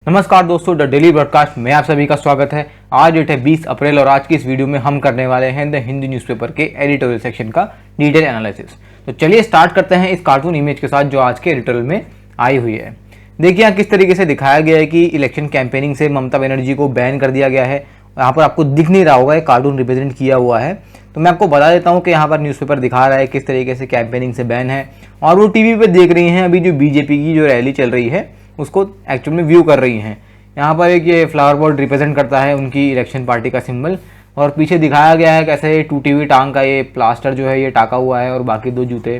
नमस्कार दोस्तों, the daily broadcast में आप सभी का स्वागत है। आज डेट है 20 अप्रैल और आज की इस वीडियो में हम करने वाले हैं द हिंदी न्यूज़पेपर के एडिटोरियल सेक्शन का डिटेल एनालिसिस। तो चलिए स्टार्ट करते हैं इस कार्टून इमेज के साथ जो आज के एडिटोरियल में आई हुई है। देखिए यहाँ किस तरीके से दिखाया गया है कि इलेक्शन कैंपेनिंग से ममता बनर्जी को बैन कर दिया गया है। यहाँ पर आपको दिख नहीं रहा होगा, एक कार्टून रिप्रेजेंट किया हुआ है, तो मैं आपको बता देता हूँ कि यहाँ पर न्यूज़पेपर दिखा रहा है किस तरीके से कैंपेनिंग से बैन है। और वो टीवी पे देख रही हैं अभी जो बीजेपी की जो रैली चल रही है उसको एक्चुअल में व्यू कर रही हैं। यहाँ पर एक ये फ्लावर बोर्ड रिप्रेजेंट करता है उनकी इलेक्शन पार्टी का सिंबल, और पीछे दिखाया गया है कैसे टूटी हुई टांग का ये प्लास्टर जो है ये टाका हुआ है और बाकी दो जूते।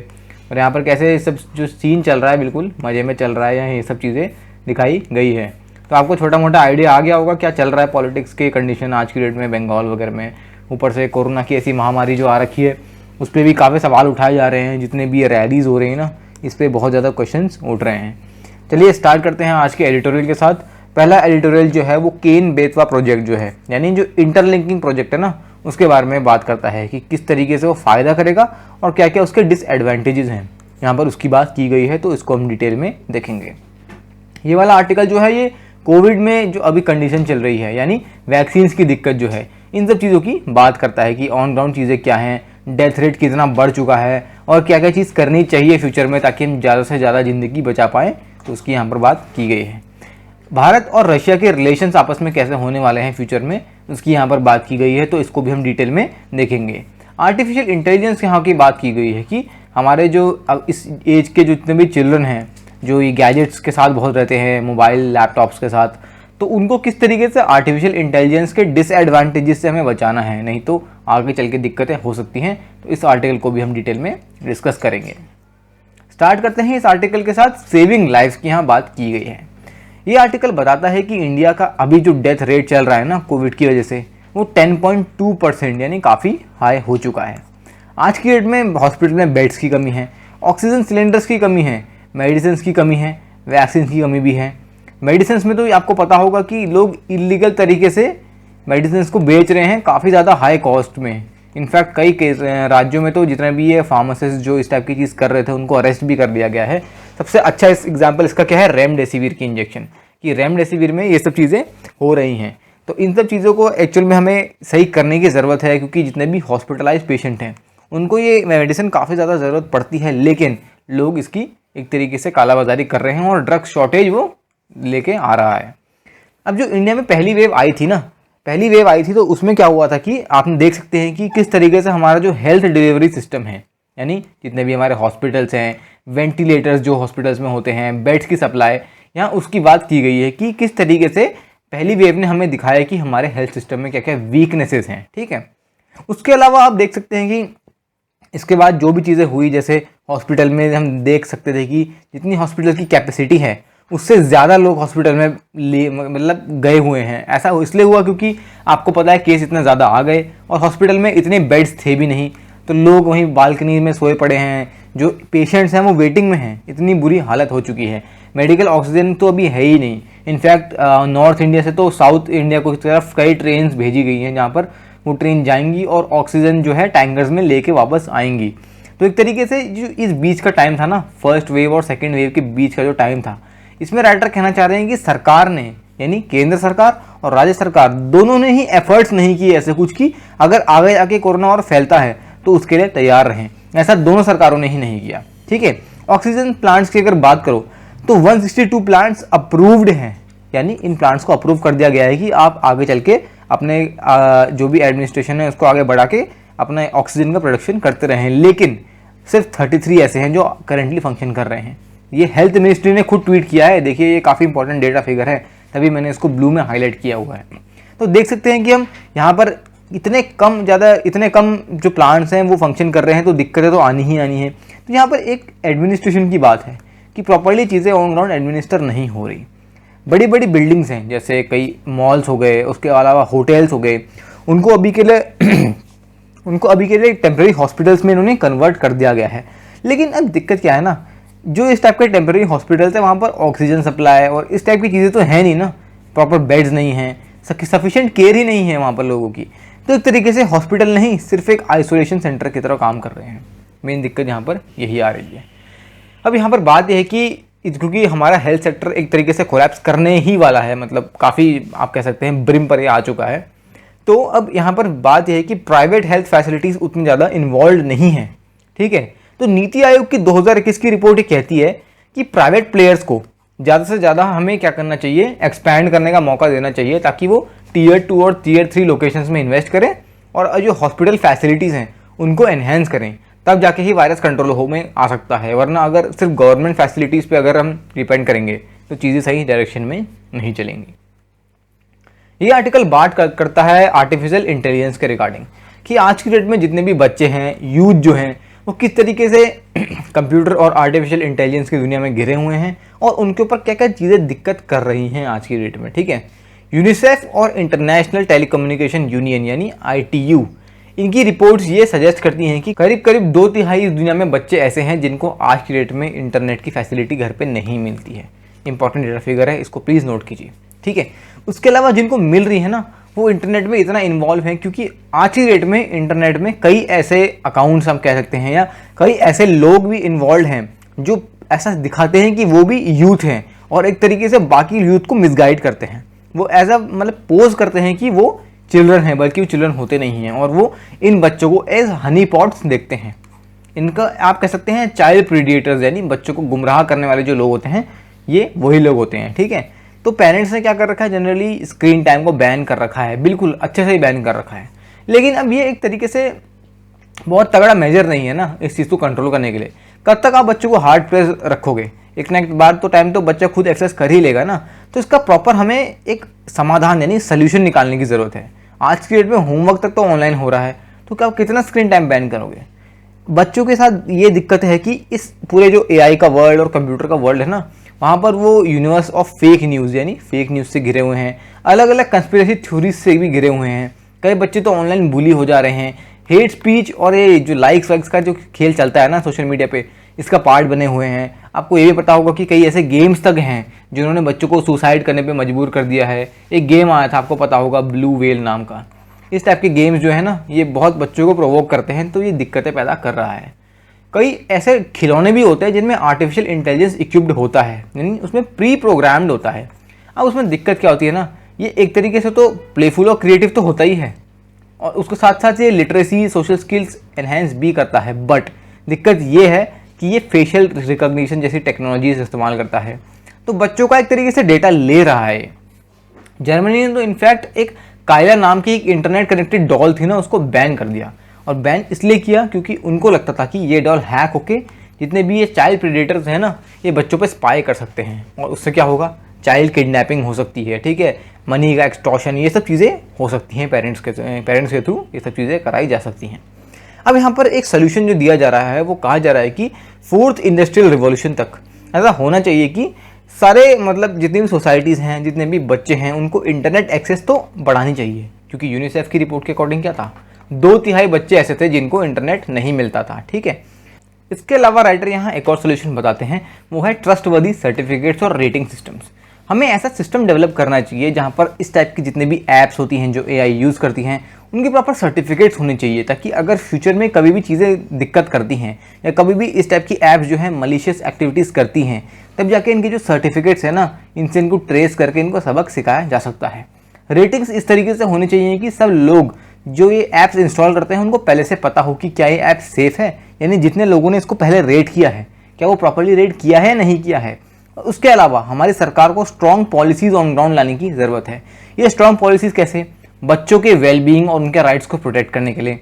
और यहाँ पर कैसे सब जो सीन चल रहा है बिल्कुल मज़े में चल रहा है, यहाँ ये सब चीज़ें दिखाई गई है। तो आपको छोटा मोटा आइडिया आ गया होगा क्या चल रहा है पॉलिटिक्स के कंडीशन आज की डेट में बंगाल वगैरह में। ऊपर से कोरोना की ऐसी महामारी जो आ रखी है उस पर भी काफ़ी सवाल उठाए जा रहे हैं। जितने भी ये रैलीज़ हो रही हैं ना, इस पर बहुत ज़्यादा क्वेश्चंस उठ रहे हैं। चलिए स्टार्ट करते हैं आज के एडिटोरियल के साथ। पहला एडिटोरियल जो है वो केन बेतवा प्रोजेक्ट जो है, यानी जो इंटरलिंकिंग प्रोजेक्ट है ना, उसके बारे में बात करता है कि किस तरीके से वो फ़ायदा करेगा और क्या क्या उसके डिसएडवांटेजेस हैं। यहाँ पर उसकी बात की गई है, तो इसको हम डिटेल में देखेंगे। ये वाला आर्टिकल जो है ये कोविड में जो अभी कंडीशन चल रही है, यानी वैक्सीन्स की दिक्कत जो है, इन सब चीज़ों की बात करता है कि ऑन ग्राउंड चीज़ें क्या हैं, डेथ रेट कितना बढ़ चुका है और क्या क्या चीज़ करनी चाहिए फ्यूचर में ताकि हम ज़्यादा से ज़्यादा ज़िंदगी बचा पाएँ। तो उसकी यहाँ पर बात की गई है। भारत और रशिया के रिलेशंस आपस में कैसे होने वाले हैं फ्यूचर में, उसकी यहाँ पर बात की गई है, तो इसको भी हम डिटेल में देखेंगे। आर्टिफिशियल इंटेलिजेंस यहाँ की बात की गई है कि हमारे जो अब इस एज के जो जितने भी चिल्ड्रन हैं जो ये गैजेट्स के साथ बहुत रहते हैं, मोबाइल लैपटॉप्स के साथ, तो उनको किस तरीके से आर्टिफिशियल इंटेलिजेंस के डिसएडवांटेजेस से हमें बचाना है, नहीं तो आगे चल के दिक्कतें हो सकती हैं। तो इस आर्टिकल को भी हम डिटेल में डिस्कस करेंगे। स्टार्ट करते हैं इस आर्टिकल के साथ। सेविंग लाइफ्स की यहाँ बात की गई है। ये आर्टिकल बताता है कि इंडिया का अभी जो डेथ रेट चल रहा है ना कोविड की वजह से, वो 10.2% यानी काफ़ी हाई हो चुका है। आज की डेट में हॉस्पिटल में बेड्स की कमी है, ऑक्सीजन सिलेंडर्स की कमी है, मेडिसिन की कमी है, वैक्सीन की कमी भी है। मेडिसिन में तो आपको पता होगा कि लोग इलीगल तरीके से मेडिसिन को बेच रहे हैं काफ़ी ज़्यादा हाई कॉस्ट में। इनफैक्ट कई केस राज्यों में तो जितने भी ये फार्मासिस्ट जो इस टाइप की चीज़ कर रहे थे उनको अरेस्ट भी कर दिया गया है। सबसे अच्छा इस एग्जाम्पल इसका क्या है, रेमडेसिविर की इंजेक्शन, कि रेमडेसिविर में ये सब चीज़ें हो रही हैं। तो इन सब चीज़ों को एक्चुअल में हमें सही करने की ज़रूरत है, क्योंकि जितने भी हॉस्पिटलाइज पेशेंट हैं उनको ये मेडिसिन काफ़ी ज़्यादा ज़रूरत पड़ती है, लेकिन लोग इसकी एक तरीके से कालाबाजारी कर रहे हैं और ड्रग शॉर्टेज वो लेके आ रहा है। अब जो इंडिया में पहली वेव आई थी तो उसमें क्या हुआ था कि आपने देख सकते हैं कि किस तरीके से हमारा जो हेल्थ डिलीवरी सिस्टम है, यानी जितने भी हमारे हॉस्पिटल्स हैं, वेंटिलेटर्स जो हॉस्पिटल्स में होते हैं, बेड्स की सप्लाई, यहाँ उसकी बात की गई है कि किस तरीके से पहली वेव ने हमें दिखाया कि हमारे हेल्थ सिस्टम में क्या क्या वीकनेसेस हैं। ठीक है, उसके अलावा आप देख सकते हैं कि इसके बाद जो भी चीज़ें हुई, जैसे हॉस्पिटल में हम देख सकते थे कि जितनी हॉस्पिटल की कैपेसिटी है उससे ज़्यादा लोग हॉस्पिटल में मतलब गए हुए हैं। ऐसा इसलिए हुआ क्योंकि आपको पता है केस इतने ज़्यादा आ गए और हॉस्पिटल में इतने बेड्स थे भी नहीं, तो लोग वहीं बालकनी में सोए पड़े हैं। जो पेशेंट्स हैं वो वेटिंग में हैं, इतनी बुरी हालत हो चुकी है। मेडिकल ऑक्सीजन तो अभी है ही नहीं। इनफैक्ट नॉर्थ इंडिया से तो साउथ इंडिया को तरफ कई ट्रेन भेजी गई हैं जहाँ पर वो ट्रेन जाएंगी और ऑक्सीजन जो है टैंकर्स में लेके वापस आएंगी। तो एक तरीके से जो इस बीच का टाइम था ना, फर्स्ट वेव और सेकेंड वेव के बीच का जो टाइम था, इसमें राइटर कहना चाह रहे हैं कि सरकार ने, यानी केंद्र सरकार और राज्य सरकार दोनों ने ही एफर्ट्स नहीं किए ऐसे कुछ कि अगर आगे जाके कोरोना और फैलता है तो उसके लिए तैयार रहें। ऐसा दोनों सरकारों ने ही नहीं किया। ठीक है, ऑक्सीजन प्लांट्स की अगर बात करो तो 162 प्लांट्स अप्रूव्ड हैं, यानी इन प्लांट्स को अप्रूव कर दिया गया है कि आप आगे चल के अपने जो भी एडमिनिस्ट्रेशन है उसको आगे बढ़ा के अपना ऑक्सीजन का प्रोडक्शन करते रहें। लेकिन सिर्फ 33 ऐसे हैं जो करेंटली फंक्शन कर रहे हैं। ये हेल्थ मिनिस्ट्री ने खुद ट्वीट किया है। देखिए ये काफ़ी इंपॉर्टेंट डेटा फिगर है, तभी मैंने इसको ब्लू में हाईलाइट किया हुआ है। तो देख सकते हैं कि हम यहाँ पर इतने कम जो प्लांट्स हैं वो फंक्शन कर रहे हैं, तो दिक्कतें तो आनी ही आनी है। तो यहाँ पर एक एडमिनिस्ट्रेशन की बात है कि प्रॉपर्ली चीज़ें ऑन ग्राउंड एडमिनिस्टर नहीं हो रही। बड़ी बड़ी बिल्डिंग्स हैं, जैसे कई मॉल्स हो गए, उसके अलावा होटल्स हो गए, उनको अभी के लिए टेम्प्रेरी हॉस्पिटल्स में इन्होंने कन्वर्ट कर दिया गया है। लेकिन अब दिक्कत क्या है ना, जो इस टाइप के टेम्प्रेरी हॉस्पिटल्स है वहाँ पर ऑक्सीजन सप्लाई और इस टाइप की चीज़ें तो है नहीं ना, प्रॉपर बेड्स नहीं हैं, सफिशिएंट केयर ही नहीं है वहाँ पर लोगों की। तो एक तरीके से हॉस्पिटल नहीं, सिर्फ एक आइसोलेशन सेंटर की तरह काम कर रहे हैं। मेन दिक्कत यहाँ पर यही आ रही है। अब यहाँ पर बात यह है कि क्योंकि हमारा हेल्थ सेक्टर एक तरीके से कोलैप्स करने ही वाला है, मतलब काफ़ी आप कह सकते हैं ब्रिम पर ये आ चुका है। तो अब यहाँ पर बात यह है कि प्राइवेट हेल्थ फैसिलिटीज़ उतनी ज़्यादा इन्वॉल्व नहीं है, ठीक है। तो नीति आयोग की 2021 की रिपोर्ट ये कहती है कि प्राइवेट प्लेयर्स को ज़्यादा से ज़्यादा हमें क्या करना चाहिए, एक्सपैंड करने का मौका देना चाहिए, ताकि वो Tier 2 और Tier 3 लोकेशंस में इन्वेस्ट करें और जो हॉस्पिटल फैसिलिटीज़ हैं उनको एनहेंस करें, तब जाके ही वायरस कंट्रोल हो में आ सकता है। वरना अगर सिर्फ गवर्नमेंट फैसिलिटीज़ पे अगर हम डिपेंड करेंगे तो चीज़ें सही डायरेक्शन में नहीं चलेंगी। ये आर्टिकल बात करता है आर्टिफिशियल इंटेलिजेंस के रिगार्डिंग, कि आज की डेट में जितने भी बच्चे हैं, यूथ जो हैं, वो किस तरीके से कंप्यूटर और आर्टिफिशियल इंटेलिजेंस की दुनिया में घिरे हुए हैं और उनके ऊपर क्या क्या चीज़ें दिक्कत कर रही हैं आज की डेट में, ठीक है। यूनिसेफ और इंटरनेशनल टेलीकम्युनिकेशन यूनियन यानी ITU, इनकी रिपोर्ट्स ये सजेस्ट करती हैं कि करीब करीब 2/3 इस दुनिया में बच्चे ऐसे हैं जिनको आज की डेट में इंटरनेट की फैसिलिटी घर पे नहीं मिलती है। इंपॉर्टेंट डेटा फिगर है, इसको प्लीज़ नोट कीजिए, ठीक है। उसके अलावा जिनको मिल रही है ना, वो इंटरनेट में इतना इन्वॉल्व हैं क्योंकि आज की डेट में इंटरनेट में कई ऐसे अकाउंट्स हम कह सकते हैं या कई ऐसे लोग भी इन्वॉल्व हैं जो ऐसा दिखाते हैं कि वो भी यूथ हैं और एक तरीके से बाकी यूथ को मिसगाइड करते हैं। वो एज अ मतलब पोज करते हैं कि वो चिल्ड्रन हैं, बल्कि वो चिल्ड्रन होते नहीं हैं, और वो इन बच्चों को एज हनी पॉट्स देखते हैं। इनका आप कह सकते हैं चाइल्ड प्रीडिएटर्स, यानी बच्चों को गुमराह करने वाले जो लोग होते हैं ये वही लोग होते हैं, ठीक है। तो पेरेंट्स ने क्या कर रखा है, जनरली स्क्रीन टाइम को बैन कर रखा है, बिल्कुल अच्छे से ही बैन कर रखा है। लेकिन अब ये एक तरीके से बहुत तगड़ा मेजर नहीं है ना इस चीज़ को कंट्रोल करने के लिए। कब तक आप बच्चों को हार्ड प्रेस रखोगे, एक ना एक बार तो टाइम तो बच्चा खुद एक्सेस कर ही लेगा ना। तो इसका प्रॉपर हमें एक समाधान यानी सोल्यूशन निकालने की ज़रूरत है। आज की डेट में होमवर्क तक तो ऑनलाइन हो रहा है, तो क्या आप कितना स्क्रीन टाइम बैन करोगे। बच्चों के साथ ये दिक्कत है कि इस पूरे जो AI का वर्ल्ड और कंप्यूटर का वर्ल्ड है ना, वहाँ पर वो यूनिवर्स ऑफ फेक न्यूज़ यानी फेक न्यूज़ से घिरे हुए हैं, अलग अलग कंस्पिरेसी थ्योरीज से भी घिरे हुए हैं। कई बच्चे तो ऑनलाइन बुली हो जा रहे हैं, हेट स्पीच और ये जो लाइक्स वाइक्स का जो खेल चलता है ना सोशल मीडिया पे, इसका पार्ट बने हुए हैं। आपको ये भी पता होगा कि कई ऐसे गेम्स तक हैं जिन्होंने बच्चों को सुसाइड करने पे मजबूर कर दिया है। एक गेम आया था, आपको पता होगा, ब्लू वेल नाम का। इस टाइप के गेम्स जो है ना, ये बहुत बच्चों को प्रोवोक करते हैं, तो ये दिक्कतें पैदा कर रहा है। कई ऐसे खिलौने भी होते हैं जिनमें आर्टिफिशियल इंटेलिजेंस इक्विप्ड होता है, यानी उसमें प्री प्रोग्राम्ड होता है। अब उसमें दिक्कत क्या होती है ना, ये एक तरीके से तो प्लेफुल और क्रिएटिव तो होता ही है, और उसके साथ साथ ये लिटरेसी, सोशल स्किल्स एनहेंस भी करता है। बट दिक्कत ये है कि ये फेशियल रिकॉग्निशन जैसी टेक्नोलॉजीज इस्तेमाल करता है, तो बच्चों का एक तरीके से डेटा ले रहा है। जर्मनी ने तो इनफैक्ट एक कायला नाम की एक इंटरनेट कनेक्टेड डॉल थी ना, उसको बैन कर दिया। और बैन इसलिए किया क्योंकि उनको लगता था कि ये डॉल हैक होके जितने भी ये चाइल्ड प्रेडेटर्स हैं ना, ये बच्चों पे स्पाई कर सकते हैं, और उससे क्या होगा, चाइल्ड किडनैपिंग हो सकती है, ठीक है, मनी का एक्सटॉर्शन, ये सब चीज़ें हो सकती हैं। पेरेंट्स के थ्रू ये सब चीज़ें कराई जा सकती हैं। अब यहाँ पर एक सोल्यूशन जो दिया जा रहा है, वो कहा जा रहा है कि 4th इंडस्ट्रियल रिवॉल्यूशन तक ऐसा होना चाहिए कि सारे मतलब जितनी भी सोसाइटीज़ हैं, जितने भी बच्चे हैं, उनको इंटरनेट एक्सेस तो बढ़ानी चाहिए। क्योंकि यूनिसेफ की रिपोर्ट के अकॉर्डिंग क्या था, 2/3 बच्चे ऐसे थे जिनको इंटरनेट नहीं मिलता था, ठीक है। इसके अलावा राइटर यहाँ एक और सोल्यूशन बताते हैं, वो है ट्रस्टवर्दी सर्टिफिकेट्स और रेटिंग सिस्टम्स। हमें ऐसा सिस्टम डेवलप करना चाहिए जहाँ पर इस टाइप की जितने भी ऐप्स होती हैं जो AI यूज़ करती हैं, उनके प्रॉपर सर्टिफिकेट्स होने चाहिए, ताकि अगर फ्यूचर में कभी भी चीज़ें दिक्कत करती हैं या कभी भी इस टाइप की ऐप्स जो हैं मलिशियस एक्टिविटीज़ करती हैं, तब जाके इनके जो सर्टिफिकेट्स हैं ना, इनसे इनको ट्रेस करके इनको सबक सिखाया जा सकता है। रेटिंग्स इस तरीके से होनी चाहिए कि सब लोग जो ये ऐप्स इंस्टॉल करते हैं उनको पहले से पता हो कि क्या ये ऐप सेफ़ है, यानी जितने लोगों ने इसको पहले रेट किया है क्या वो प्रॉपर्ली रेट किया है या नहीं किया है। उसके अलावा हमारी सरकार को स्ट्रॉन्ग पॉलिसीज़ ऑन ग्राउंड लाने की ज़रूरत है। ये स्ट्रॉन्ग पॉलिसीज़ कैसे, बच्चों के वेलबींग और उनके राइट्स को प्रोटेक्ट करने के लिए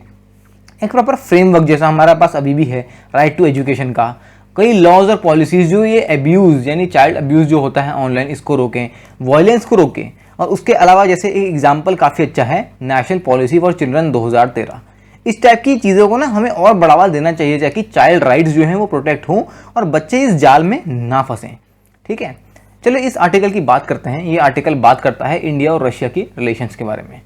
एक प्रॉपर फ्रेमवर्क जैसा हमारे पास अभी भी है राइट टू एजुकेशन का, कई लॉज और पॉलिसीज़ जो ये अब्यूज़ यानी चाइल्ड अब्यूज़ जो होता है ऑनलाइन, इसको रोकें, वायलेंस को रोकें। और उसके अलावा जैसे एक एग्जाम्पल काफ़ी अच्छा है नेशनल पॉलिसी फॉर चिल्ड्रन 2013। इस टाइप की चीज़ों को ना हमें और बढ़ावा देना चाहिए ताकि चाइल्ड राइट्स जो हैं वो प्रोटेक्ट हों और बच्चे इस जाल में ना फंसें, ठीक है। चलो इस आर्टिकल की बात करते हैं। ये आर्टिकल बात करता है इंडिया और रशिया की रिलेशंस के बारे में।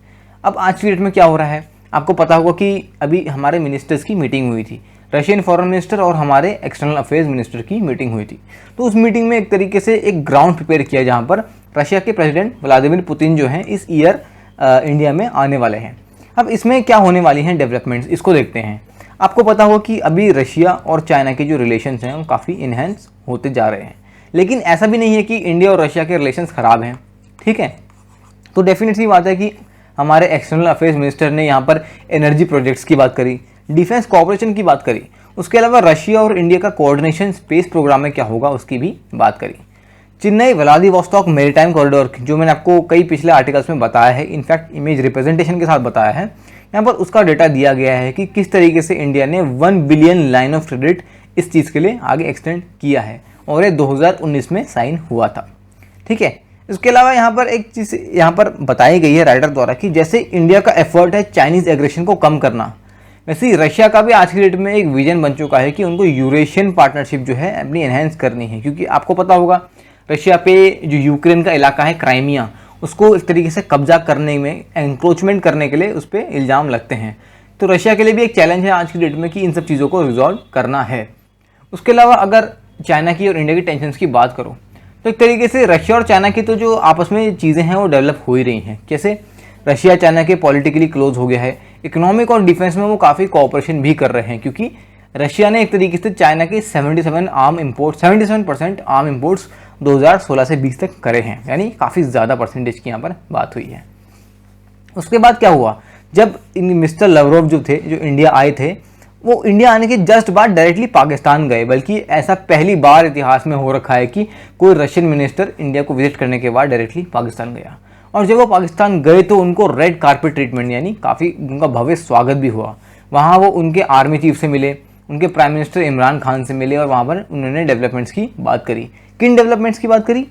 अब आज की डेट में क्या हो रहा है, आपको पता होगा कि अभी हमारे मिनिस्टर्स की मीटिंग हुई थी, रशियन फॉरेन मिनिस्टर और हमारे एक्सटर्नल अफेयर्स मिनिस्टर की मीटिंग हुई थी। तो उस मीटिंग में एक तरीके से एक ग्राउंड प्रिपेयर किया जहाँ पर रशिया के प्रेसिडेंट व्लादिमीर पुतिन जो हैं इस ईयर इंडिया में आने वाले हैं। अब इसमें क्या होने वाली हैं डेवलपमेंट्स, इसको देखते हैं। आपको पता होगा कि अभी रशिया और चाइना के जो रिलेशंस हैं वो काफ़ी इन्हेंस होते जा रहे हैं। लेकिन ऐसा भी नहीं है कि इंडिया और रशिया के रिलेशंस ख़राब हैं, ठीक है। तो डेफिनेटली बात है कि हमारे एक्सटर्नल अफेयर्स मिनिस्टर ने यहाँ पर एनर्जी प्रोजेक्ट्स की बात करी, डिफेंस कोऑपरेशन की बात करी, उसके अलावा रशिया और इंडिया का कोऑर्डिनेशन स्पेस प्रोग्राम में क्या होगा उसकी भी बात करी। चेन्नई व्लादिवोस्टॉक मैरीटाइम कॉरिडोर, जो मैंने आपको कई पिछले आर्टिकल्स में बताया है, इनफैक्ट इमेज रिप्रेजेंटेशन के साथ बताया है, यहाँ पर उसका डेटा दिया गया है कि किस तरीके से इंडिया ने 1 बिलियन लाइन ऑफ क्रेडिट इस चीज़ के लिए आगे एक्सटेंड किया है और ये 2019 में साइन हुआ था, ठीक है। इसके अलावा यहाँ पर एक चीज़ यहाँ पर बताई गई है राइटर द्वारा कि जैसे इंडिया का एफर्ट है चाइनीज़ एग्रेशन को कम करना, वैसे ही रशिया का भी आज की डेट में एक विजन बन चुका है कि उनको यूरेशियन पार्टनरशिप जो है अपनी एनहेंस करनी है, क्योंकि आपको पता होगा रशिया पे जो यूक्रेन का इलाका है क्राइमिया, उसको इस तरीके से कब्जा करने में, एंक्रोचमेंट करने के लिए उस पर इल्ज़ाम लगते हैं। तो रशिया के लिए भी एक चैलेंज है आज की डेट में कि इन सब चीज़ों को रिजॉल्व करना है। उसके अलावा अगर चाइना की और इंडिया की टेंशन की बात करो तो एक तरीके से रशिया और चाइना की तो जो आपस में चीज़ें हैं वो डेवलप हो ही रही हैं। कैसे? रशिया चाइना के पॉलिटिकली क्लोज हो गया है, इकोनॉमिक और डिफेंस में वो काफ़ी कोऑपरेशन भी कर रहे हैं, क्योंकि रशिया ने एक तरीके से चाइना के 77% आर्म इम्पोर्ट्स 2016 से 20 तक करे हैं, यानी काफ़ी ज़्यादा परसेंटेज की यहाँ पर बात हुई है। उसके बाद क्या हुआ, जब मिस्टर लवरोव जो थे, जो इंडिया आए थे, वो इंडिया आने के जस्ट बाद डायरेक्टली पाकिस्तान गए, बल्कि ऐसा पहली बार इतिहास में हो रखा है कि कोई रशियन मिनिस्टर इंडिया को विजिट करने के बाद डायरेक्टली पाकिस्तान गया। और जब वो पाकिस्तान गए तो उनको रेड कारपेट ट्रीटमेंट, यानी काफ़ी उनका भव्य स्वागत भी हुआ। वहाँ वो उनके आर्मी चीफ से मिले, उनके प्राइम मिनिस्टर इमरान खान से मिले और वहाँ पर उन्होंने डेवलपमेंट्स की बात करी। किन डेवलपमेंट्स की बात करी?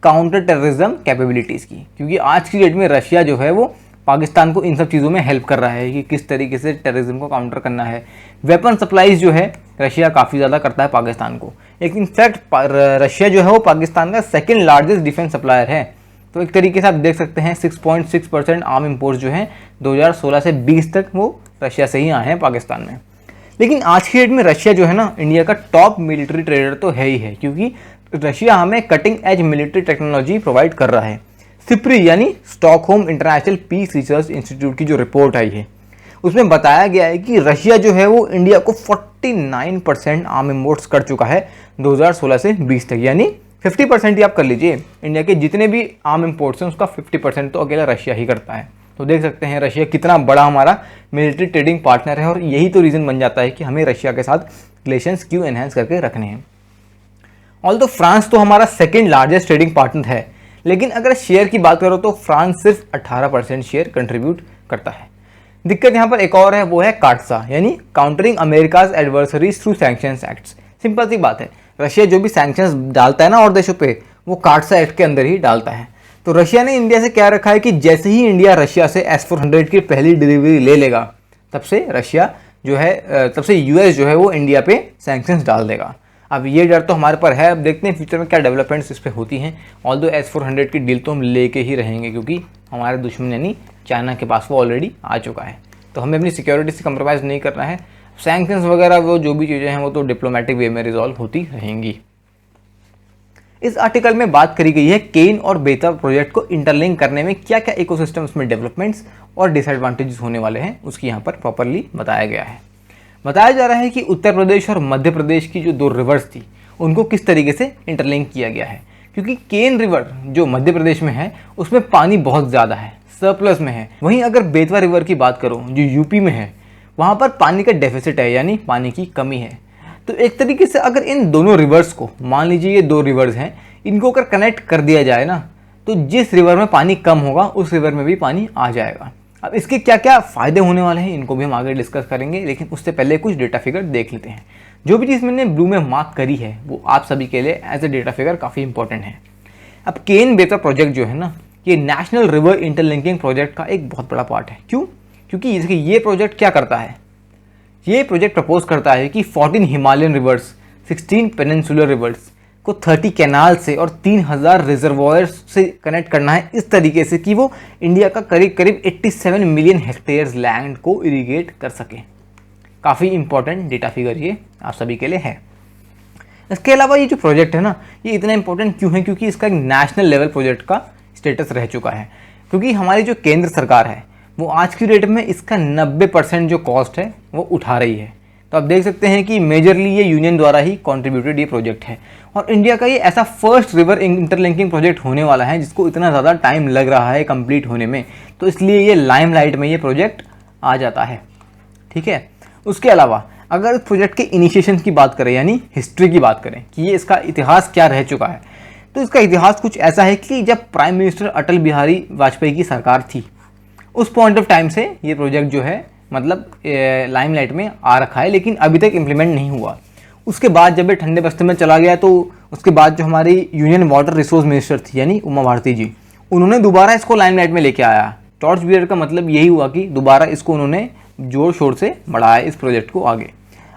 काउंटर टेररिज्म कैपेबिलिटीज़ की, क्योंकि आज की डेट में रशिया जो है वो पाकिस्तान को इन सब चीज़ों में हेल्प कर रहा है कि किस तरीके से टेररिज्म को काउंटर करना है। वेपन सप्लाईज जो है रशिया काफ़ी ज़्यादा करता है पाकिस्तान को। एक इनफैक्ट रशिया जो है वो पाकिस्तान का सेकेंड लार्जेस्ट डिफेंस सप्लायर है। तो एक तरीके से आप देख सकते हैं 6.6% आर्म इम्पोर्ट्स जो हैं 2016 से 20 तक वो रशिया से ही आए हैं पाकिस्तान में। लेकिन आज की डेट में रशिया जो है ना, इंडिया का टॉप मिलिट्री ट्रेडर तो है ही है, क्योंकि रशिया हमें cutting edge military technology provide कर रहा है। सिप्री यानी Stockholm International Peace Research Institute की जो रिपोर्ट आई है उसमें बताया गया है कि रशिया जो है वो इंडिया को 49% आर्म इम्पोर्ट्स कर चुका है 2016 से 20 तक, यानी 50% ही आप कर लीजिए। इंडिया के जितने भी आर्म इम्पोर्ट्स हैं उसका 50% तो अकेला रशिया ही करता है। तो देख सकते हैं रशिया कितना बड़ा हमारा मिलिट्री ट्रेडिंग पार्टनर है, और यही तो रीज़न बन जाता है कि हमें रशिया के साथ रिलेशंस क्यों एनहेंस करके रखने हैं। ऑल्दो फ्रांस तो हमारा सेकेंड लार्जेस्ट ट्रेडिंग पार्टनर है, लेकिन अगर शेयर की बात करो तो फ्रांस सिर्फ 18% शेयर कंट्रीब्यूट करता है। दिक्कत यहाँ पर एक और है, वो है काटसा, यानी countering America's adversaries through sanctions acts. Simple सी बात है, रशिया जो भी सैंक्शंस डालता है ना और देशों पे, वो काटसा एक्ट के अंदर ही डालता है। तो रशिया ने इंडिया से क्या रखा है कि जैसे ही इंडिया रशिया से S-400 की पहली डिलीवरी ले लेगा, तब से रशिया जो है, तब से यूएस जो है वो इंडिया पे सैंक्शंस डाल देगा। अब ये डर तो हमारे पर है, अब देखते हैं फ्यूचर में क्या डेवलपमेंट्स इस पर होती हैं। ऑल्दो S-400 की डील तो हम लेके ही रहेंगे, क्योंकि हमारे दुश्मन यानी चाइना के पास वो ऑलरेडी आ चुका है। तो हमें अपनी सिक्योरिटी से कंप्रोमाइज़ नहीं करना है। सैंक्शंस वगैरह वो जो भी चीज़ें हैं वो तो डिप्लोमेटिक वे में रिजॉल्व होती रहेंगी। इस आर्टिकल में बात करी गई है केन और बेहतर प्रोजेक्ट को इंटरलिंक करने में क्या क्या इकोसिस्टम्स में डेवलपमेंट्स और डिसएडवांटेजेस होने वाले हैं, उसकी यहाँ पर प्रॉपरली बताया गया है। बताया जा रहा है कि उत्तर प्रदेश और मध्य प्रदेश की जो 2 रिवर्स थी उनको किस तरीके से इंटरलिंक किया गया है, क्योंकि केन रिवर जो मध्य प्रदेश में है उसमें पानी बहुत ज़्यादा है, सरप्लस में है। वहीं अगर बेतवा रिवर की बात करूँ जो यूपी में है, वहाँ पर पानी का डेफिसिट है, यानी पानी की कमी है। तो एक तरीके से अगर इन दोनों रिवर्स को, मान लीजिए ये 2 रिवर्स हैं, इनको अगर कनेक्ट कर दिया जाए ना, तो जिस रिवर में पानी कम होगा उस रिवर में भी पानी आ जाएगा। अब इसके क्या क्या फ़ायदे होने वाले हैं इनको भी हम आगे डिस्कस करेंगे, लेकिन उससे पहले कुछ डेटा फिगर देख लेते हैं। जो भी चीज़ मैंने ब्लू में मार्क करी है वो आप सभी के लिए एज ए डेटा फिगर काफ़ी इंपॉर्टेंट है। अब केन बेतवा प्रोजेक्ट जो है ना, ये नेशनल रिवर इंटरलिंकिंग प्रोजेक्ट का एक बहुत बड़ा पार्ट है। क्यों? क्योंकि ये प्रोजेक्ट क्या करता है, ये प्रोजेक्ट प्रपोज करता है कि 14 हिमालयन रिवर्स, 16 पेनिनसुलर रिवर्स को 30 कैनाल से और 3000 रिजर्वॉयर्स से कनेक्ट करना है, इस तरीके से कि वो इंडिया का करीब करीब 87 मिलियन हेक्टेयर्स लैंड को इरीगेट कर सके। काफ़ी इंपॉर्टेंट डेटा फिगर ये आप सभी के लिए है। इसके अलावा ये जो प्रोजेक्ट है ना, ये इतना इंपॉर्टेंट क्यों है? क्योंकि इसका एक नेशनल लेवल प्रोजेक्ट का स्टेटस रह चुका है, क्योंकि हमारी जो केंद्र सरकार है वो आज की डेट में इसका 90% जो कॉस्ट है वो उठा रही है। तो तो आप देख सकते हैं कि मेजरली ये यूनियन द्वारा ही कॉन्ट्रीब्यूटेड ये प्रोजेक्ट है और इंडिया का ये ऐसा फर्स्ट रिवर इंटरलिंकिंग प्रोजेक्ट होने वाला है जिसको इतना ज़्यादा टाइम लग रहा है कंप्लीट होने में, तो इसलिए ये लाइमलाइट में ये प्रोजेक्ट आ जाता है। ठीक है, उसके अलावा अगर इस प्रोजेक्ट के इनिशिएशन की बात करें यानी हिस्ट्री की बात करें कि ये इसका इतिहास क्या रह चुका है, तो इसका इतिहास कुछ ऐसा है कि जब प्राइम मिनिस्टर अटल बिहारी वाजपेयी की सरकार थी उस पॉइंट ऑफ टाइम से ये प्रोजेक्ट जो है मतलब लाइमलाइट में आ रखा है, लेकिन अभी तक इम्प्लीमेंट नहीं हुआ। उसके बाद जब ये ठंडे बस्ते में चला गया तो उसके बाद जो हमारी यूनियन वाटर रिसोर्स मिनिस्टर थी यानी उमा भारती जी, उन्होंने दोबारा इसको लाइमलाइट में लेके आया। टॉर्च बियर का मतलब यही हुआ कि दोबारा इसको उन्होंने जोर शोर से बढ़ाया इस प्रोजेक्ट को आगे।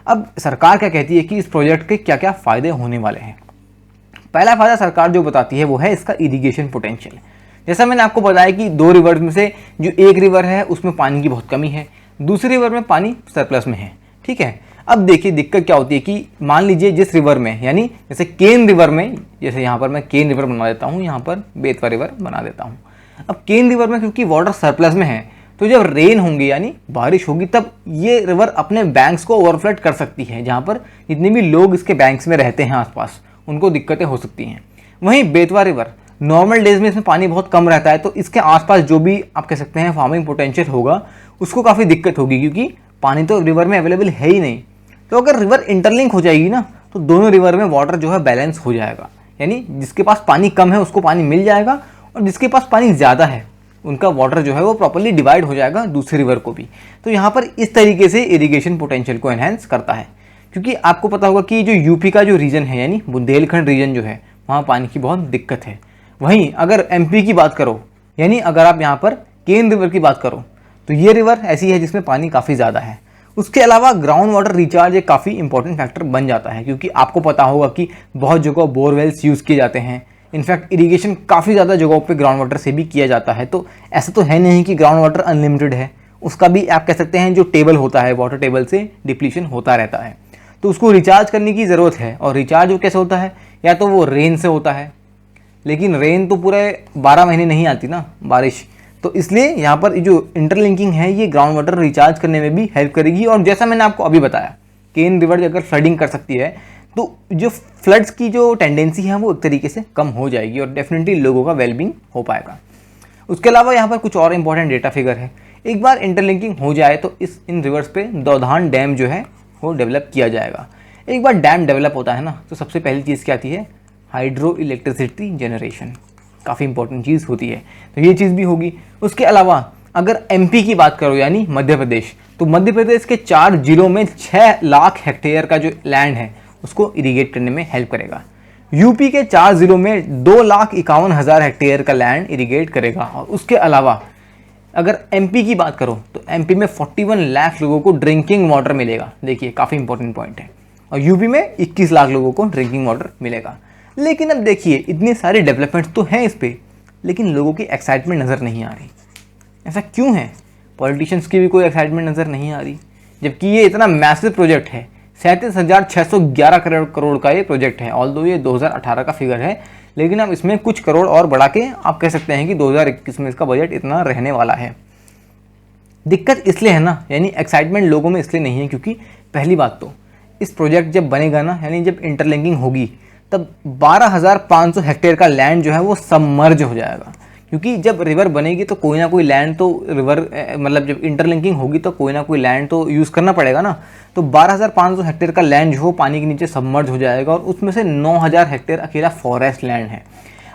अब सरकार क्या कहती है कि इस प्रोजेक्ट के क्या क्या फ़ायदे होने वाले हैं। पहला फ़ायदा सरकार जो बताती है वो है इसका इरिगेशन पोटेंशियल। जैसा मैंने आपको बताया कि 2 रिवर में से जो एक रिवर है उसमें पानी की बहुत कमी है, दूसरी रिवर में पानी सरप्लस में है। ठीक है, अब देखिए दिक्कत क्या होती है कि मान लीजिए जिस रिवर में यानी जैसे केन रिवर में, जैसे यहाँ पर मैं केन रिवर बना देता हूँ, यहाँ पर बेतवा रिवर बना देता हूँ। अब केन रिवर में क्योंकि वाटर सरप्लस में है तो जब रेन होंगी यानी बारिश होगी तब ये रिवर अपने बैंक्स को ओवरफ्लड कर सकती है, जहाँ पर जितने भी लोग इसके बैंक्स में रहते हैं आसपास उनको दिक्कतें हो सकती हैं। वहीं बेतवा रिवर नॉर्मल डेज में इसमें पानी बहुत कम रहता है, तो इसके आसपास जो भी आप कह सकते हैं फार्मिंग पोटेंशियल होगा उसको काफ़ी दिक्कत होगी क्योंकि पानी तो रिवर में अवेलेबल है ही नहीं। तो अगर रिवर इंटरलिंक हो जाएगी ना तो दोनों रिवर में वाटर जो है बैलेंस हो जाएगा, यानी जिसके पास पानी कम है उसको पानी मिल जाएगा और जिसके पास पानी ज़्यादा है उनका वाटर जो है वो प्रॉपर्ली डिवाइड हो जाएगा दूसरे रिवर को भी। तो यहाँ पर इस तरीके से इरिगेशन पोटेंशियल को एनहेंस करता है, क्योंकि आपको पता होगा कि जो यूपी का जो रीजन है यानी बुंदेलखंड रीजन जो है वहाँ पानी की बहुत दिक्कत है। वहीं अगर एमपी की बात करो यानी अगर आप यहाँ पर केन रिवर की बात करो तो ये रिवर ऐसी है जिसमें पानी काफ़ी ज़्यादा है। उसके अलावा ग्राउंड वाटर रिचार्ज एक काफ़ी इंपॉर्टेंट फैक्टर बन जाता है, क्योंकि आपको पता होगा कि बहुत जगह बोरवेल्स यूज़ किए जाते हैं। इनफैक्ट इरिगेशन काफ़ी ज़्यादा जगहों पे ग्राउंड वाटर से भी किया जाता है, तो ऐसा तो है नहीं कि ग्राउंड वाटर अनलिमिटेड है, उसका भी आप कह सकते हैं जो टेबल होता है वाटर टेबल से डिप्लीशन होता रहता है, तो उसको रिचार्ज करने की ज़रूरत है। और रिचार्ज वो कैसे होता है, या तो वो रेन से होता है, लेकिन रेन तो पूरे 12 महीने नहीं आती ना बारिश, तो इसलिए यहाँ पर जो इंटरलिंकिंग है ये ग्राउंड वाटर रिचार्ज करने में भी हेल्प करेगी। और जैसा मैंने आपको अभी बताया केन रिवर अगर फ्लडिंग कर सकती है तो जो फ्लड्स की जो टेंडेंसी है वो एक तरीके से कम हो जाएगी और डेफिनेटली लोगों का वेलबींग हो पाएगा। उसके अलावा यहाँ पर कुछ और इंपॉर्टेंट डेटा फिगर है। एक बार इंटरलिंकिंग हो जाए तो इन रिवर्स पे दौधान डैम जो है वो डेवलप किया जाएगा। एक बार डैम डेवलप होता है ना तो सबसे पहली चीज़ क्या आती है, हाइड्रो इलेक्ट्रिसिटी जनरेशन, काफ़ी इंपॉर्टेंट चीज़ होती है, तो ये चीज़ भी होगी। उसके अलावा अगर एमपी की बात करो यानी मध्य प्रदेश, तो मध्य प्रदेश के 4 जिलों में 6 लाख हेक्टेयर का जो लैंड है उसको इरीगेट करने में हेल्प करेगा। यूपी के 4 जिलों में 2,51,000 हेक्टेयर का लैंड इरीगेट करेगा। और उसके अलावा अगर एमपी की बात करो तो एमपी में 41 लाख लोगों को ड्रिंकिंग वाटर मिलेगा। देखिए काफ़ी इंपॉर्टेंट पॉइंट है। और यूपी में 21 लाख लोगों को ड्रिंकिंग वाटर मिलेगा। लेकिन अब देखिए इतनी सारी डेवलपमेंट्स तो हैं इस पर, लेकिन लोगों की एक्साइटमेंट नज़र नहीं आ रही। ऐसा क्यों है? पॉलिटिशियंस की भी कोई एक्साइटमेंट नज़र नहीं आ रही, जबकि ये इतना मैसिव प्रोजेक्ट है। 37,611 करोड़ का ये प्रोजेक्ट है। ऑल्दो ये 2018 का फिगर है, लेकिन अब इसमें कुछ करोड़ और बढ़ा के आप कह सकते हैं कि 2021 में इसका बजट इतना रहने वाला है। दिक्कत इसलिए है ना, यानी एक्साइटमेंट लोगों में इसलिए नहीं है क्योंकि पहली बात तो इस प्रोजेक्ट जब बनेगा ना, यानी जब इंटरलिंकिंग होगी तब 12,500 हेक्टेयर का लैंड जो है वो सबमर्ज हो जाएगा। क्योंकि जब रिवर बनेगी तो कोई ना कोई लैंड तो रिवर मतलब जब इंटरलिंकिंग होगी तो कोई ना कोई लैंड तो यूज़ करना पड़ेगा ना। तो 12,500 हेक्टेयर का लैंड जो पानी के नीचे सबमर्ज हो जाएगा और उसमें से 9,000 हेक्टेयर अकेला फॉरेस्ट लैंड है।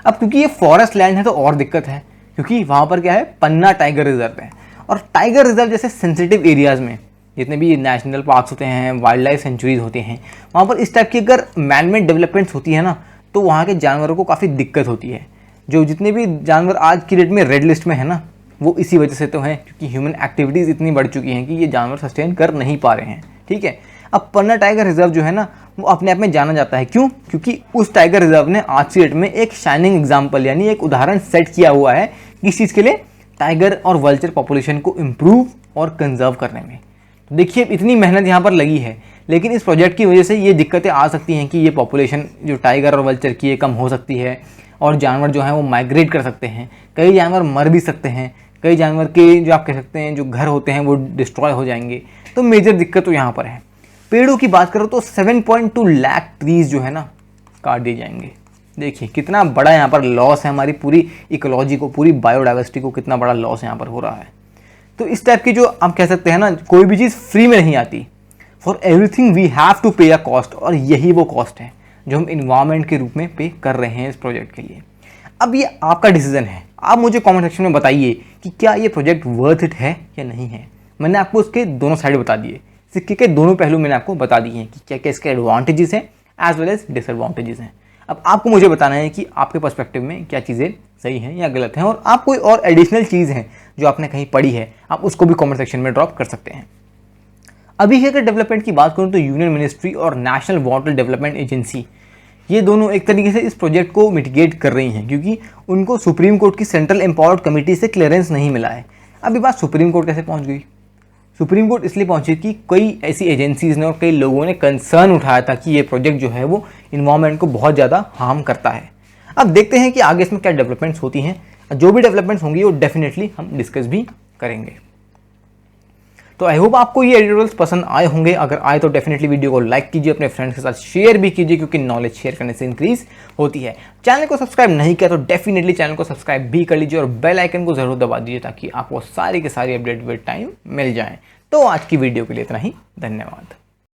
अब क्योंकि ये फॉरेस्ट लैंड है तो और दिक्कत है, क्योंकि वहाँ पर क्या है, पन्ना टाइगर रिजर्व है। और टाइगर रिजर्व जैसे सेंसिटिव एरियाज़ में जितने भी नेशनल पार्क्स होते हैं, वाइल्ड लाइफ सेंचुरीज होते हैं, वहाँ पर इस टाइप की अगर मैनमेड डेवलपमेंट्स होती है ना तो वहाँ के जानवरों को काफ़ी दिक्कत होती है। जो जितने भी जानवर आज की डेट में रेड लिस्ट में है ना, वो इसी वजह से तो हैं, क्योंकि ह्यूमन एक्टिविटीज़ इतनी बढ़ चुकी हैं कि ये जानवर सस्टेन कर नहीं पा रहे हैं। ठीक है, अब पन्ना टाइगर रिजर्व जो है ना वो अपने आप में जाना जाता है। क्यों? क्योंकि उस टाइगर रिजर्व ने आज की डेट में एक शाइनिंग एग्जाम्पल यानी एक उदाहरण सेट किया हुआ है किस चीज़ के लिए, टाइगर और वल्चर पॉपुलेशन को इम्प्रूव और कंजर्व करने में। तो देखिए इतनी मेहनत यहाँ पर लगी है, लेकिन इस प्रोजेक्ट की वजह से ये दिक्कतें आ सकती हैं कि ये पॉपुलेशन जो टाइगर और वल्चर की ये कम हो सकती है और जानवर जो हैं वो माइग्रेट कर सकते हैं। कई जानवर मर भी सकते हैं, कई जानवर के जो आप कह सकते हैं जो घर होते हैं वो डिस्ट्रॉय हो जाएंगे। तो मेजर दिक्कत तो यहाँ पर है। पेड़ों की बात करो तो 7.2 लाख ट्रीज जो है ना काट दिए जाएंगे। देखिए कितना बड़ा यहाँ पर लॉस है, हमारी पूरी इकोलॉजी को, पूरी बायोडाइवर्सिटी को कितना बड़ा लॉस यहाँ पर हो रहा है। तो इस टाइप की जो आप कह सकते हैं ना, कोई भी चीज़ फ्री में नहीं आती। For everything we have to pay a cost, और यही वो कॉस्ट है जो हम इन्वायरमेंट के रूप में पे कर रहे हैं इस प्रोजेक्ट के लिए। अब ये आपका डिसीजन है, आप मुझे कमेंट सेक्शन में बताइए कि क्या ये प्रोजेक्ट वर्थ इट है या नहीं है। मैंने आपको उसके दोनों साइड बता दिए, सिक्के के दोनों पहलू मैंने आपको बता दिए हैं कि क्या क्या इसके एडवांटेजेस हैं एज वेल एज डिसएडवांटेजेस हैं। अब आपको मुझे बताना है कि आपके पर्सपेक्टिव में क्या चीज़ें सही हैं या गलत हैं, और आप कोई और एडिशनल चीज़ है जो आपने कहीं पढ़ी है, आप उसको भी कमेंट सेक्शन में ड्रॉप कर सकते हैं। अभी के अगर डेवलपमेंट की बात करूँ तो यूनियन मिनिस्ट्री और नेशनल वाटर डेवलपमेंट एजेंसी, ये दोनों एक तरीके से इस प्रोजेक्ट को मिटिगेट कर रही हैं, क्योंकि उनको सुप्रीम कोर्ट की सेंट्रल एम्पावर्ड कमेटी से क्लियरेंस नहीं मिला है। अब ये बात सुप्रीम कोर्ट कैसे पहुंच गई? सुप्रीम कोर्ट इसलिए पहुंची कि कई ऐसी एजेंसीज ने और कई लोगों ने कंसर्न उठाया था कि ये प्रोजेक्ट जो है वो इन्वायरमेंट को बहुत ज़्यादा हार्म करता है। अब देखते हैं कि आगे इसमें क्या डेवलपमेंट्स होती हैं। जो भी डेवलपमेंट्स होंगी वो डेफिनेटली हम डिस्कस भी करेंगे। तो आई होप आपको ये एडिटोरियल्स पसंद आए होंगे। अगर आए तो डेफिनेटली वीडियो को लाइक कीजिए, अपने फ्रेंड्स के साथ शेयर भी कीजिए, क्योंकि नॉलेज शेयर करने से इंक्रीज होती है। चैनल को सब्सक्राइब नहीं किया तो डेफिनेटली चैनल को सब्सक्राइब भी कर लीजिए और बेल आइकन को जरूर दबा दीजिए ताकि आपको सारी के सारी अपडेट विद टाइम मिल जाएं। तो आज की वीडियो के लिए इतना ही, धन्यवाद।